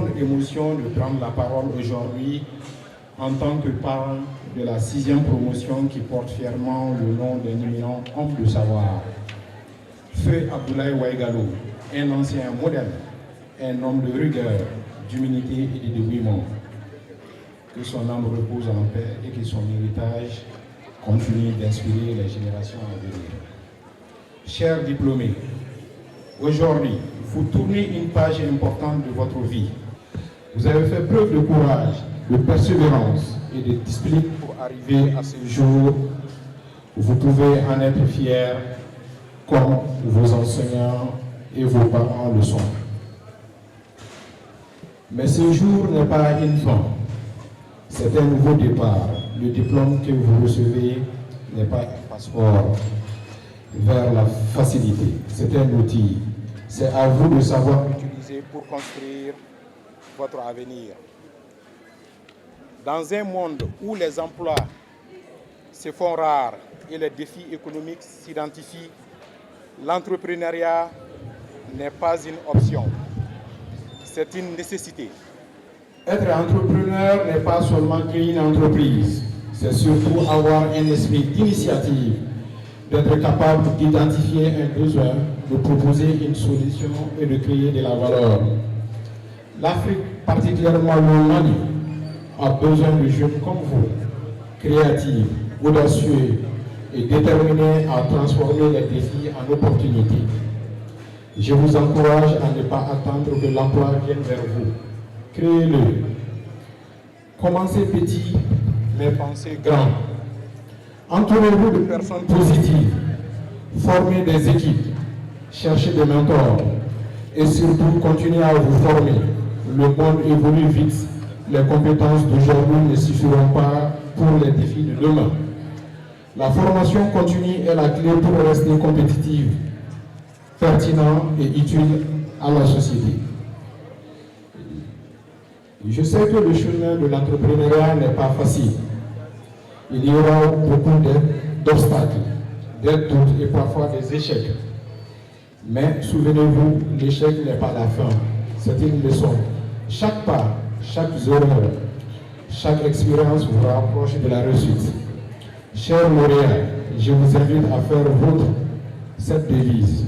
grande émotion de prendre la parole aujourd'hui en tant que parrain de la 6e promotion qui porte fièrement le nom d'un éminent homme de savoir. Feu Abdoulaye Waïgalo, un ancien modèle, un homme de rigueur, d'humilité et de dévouement. Que son âme repose en paix et que son héritage continue d'inspirer les générations à venir. Chers diplômés, aujourd'hui, vous tournez une page importante de votre vie. Vous avez fait preuve de courage, de persévérance et de discipline pour arriver à ce jour où vous pouvez en être fiers comme vos enseignants et vos parents le sont. Mais ce jour n'est pas une fin, c'est un nouveau départ. Le diplôme que vous recevez n'est pas un passeport vers la facilité, c'est un outil. C'est à vous de savoir l'utiliser pour construire votre avenir. Dans un monde où les emplois se font rares et les défis économiques s'identifient, l'entrepreneuriat n'est pas une option, c'est une nécessité. Être entrepreneur n'est pas seulement créer une entreprise, c'est surtout avoir un esprit d'initiative, d'être capable d'identifier un besoin, de proposer une solution et de créer de la valeur. L'Afrique, particulièrement le Mali, a besoin de jeunes comme vous, créatifs, audacieux et déterminés à transformer les défis en opportunités. Je vous encourage à ne pas attendre que l'emploi vienne vers vous. Créez-le. Commencez petit, mais pensez grand. Entourez-vous de personnes positives. Formez des équipes. Cherchez des mentors. Et surtout, continuez à vous former. Le monde évolue vite. Les compétences d'aujourd'hui ne suffiront pas pour les défis de demain. La formation continue est la clé pour rester compétitive, pertinent et utile à la société. Je sais que le chemin de l'entrepreneuriat n'est pas facile. Il y aura beaucoup d'obstacles, des doutes et parfois des échecs. Mais souvenez-vous, l'échec n'est pas la fin, c'est une leçon. Chaque pas, chaque erreur, chaque expérience vous rapproche de la réussite. Chers lauréats, je vous invite à faire cette devise.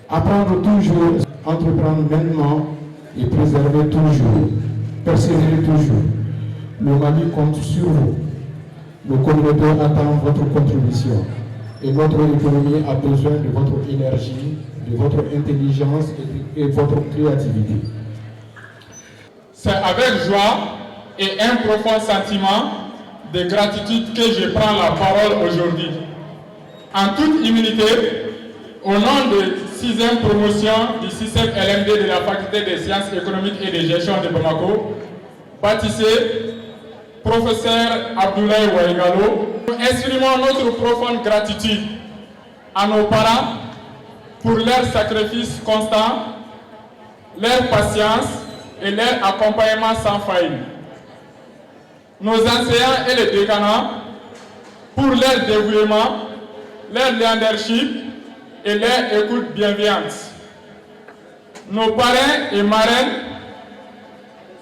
Apprendre toujours, entreprendre maintenant et préserver toujours. Persévérer toujours. Le Mali compte sur vous. Nos communautés attendent votre contribution. Et notre économie a besoin de votre énergie, de votre intelligence et de votre créativité. C'est avec joie et un profond sentiment de gratitude que je prends la parole aujourd'hui. En toute humilité, au nom de 6e promotion du 6e LMD de la Faculté des sciences économiques et de gestion de Bamako, baptisé professeur Abdoulaye Waïgalo, nous exprimons notre profonde gratitude à nos parents pour leur sacrifice constant, leur patience et leur accompagnement sans faille. Nos enseignants et les décanats pour leur dévouement, leur leadership et leur écoute bienveillante. Nos parrains et marraines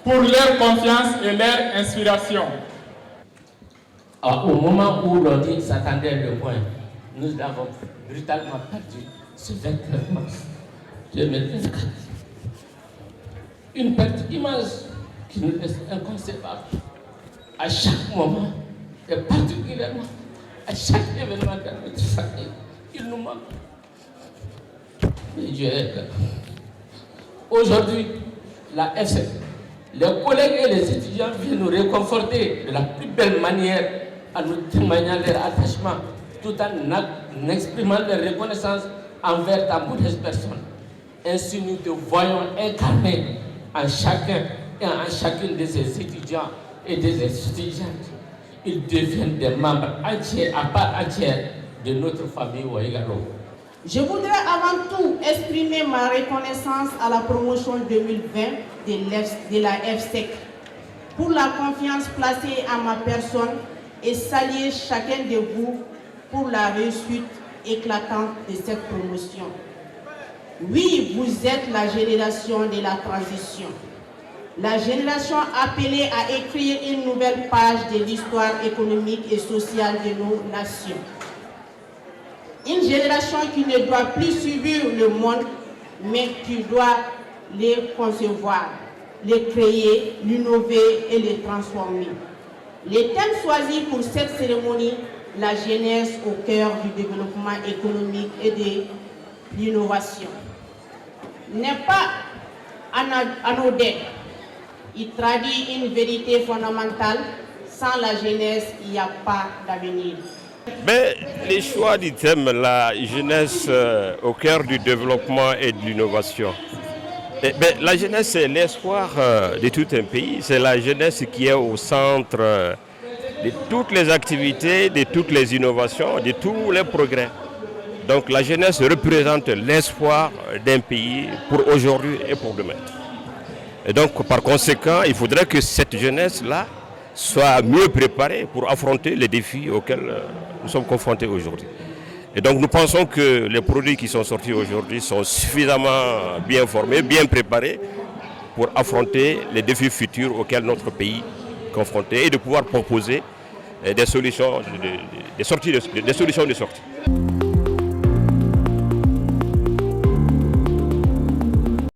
pour leur confiance et leur inspiration. Au moment où l'on dit s'attendait le point, nous avons brutalement perdu ce 29 mars 2024. Une perte immense qui nous laisse inconcevable. À chaque moment, et particulièrement à chaque événement dans notre famille, il nous manque. Mais Dieu est là. Aujourd'hui, la FC, les collègues et les étudiants viennent nous réconforter de la plus belle manière en nous témoignant leur attachement, tout en exprimant leur reconnaissance envers ta modeste personne. Ainsi, nous te voyons incarner en chacun et en chacune de ces étudiants et des étudiantes. Ils deviennent des membres entiers, à part entière, de notre famille Waïgalo. Je voudrais avant tout exprimer ma reconnaissance à la promotion 2020 de la FSEC pour la confiance placée en ma personne et saluer chacun de vous pour la réussite éclatante de cette promotion. Oui, vous êtes la génération de la transition. La génération appelée à écrire une nouvelle page de l'histoire économique et sociale de nos nations. Une génération qui ne doit plus subir le monde, mais qui doit les concevoir, les créer, l'innover et les transformer. Les thèmes choisis pour cette cérémonie, la jeunesse au cœur du développement économique et de l'innovation, n'est pas anodin. Il traduit une vérité fondamentale. Sans la jeunesse, il n'y a pas d'avenir. Les choix du thème, la jeunesse au cœur du développement et de l'innovation. La jeunesse, c'est l'espoir de tout un pays. C'est la jeunesse qui est au centre de toutes les activités, de toutes les innovations, de tous les progrès. Donc la jeunesse représente l'espoir d'un pays pour aujourd'hui et pour demain. Et donc par conséquent, il faudrait que cette jeunesse-là soit mieux préparée pour affronter les défis auxquels nous sommes confrontés aujourd'hui. Et donc nous pensons que les produits qui sont sortis aujourd'hui sont suffisamment bien formés, bien préparés pour affronter les défis futurs auxquels notre pays est confronté et de pouvoir proposer des solutions de sortie.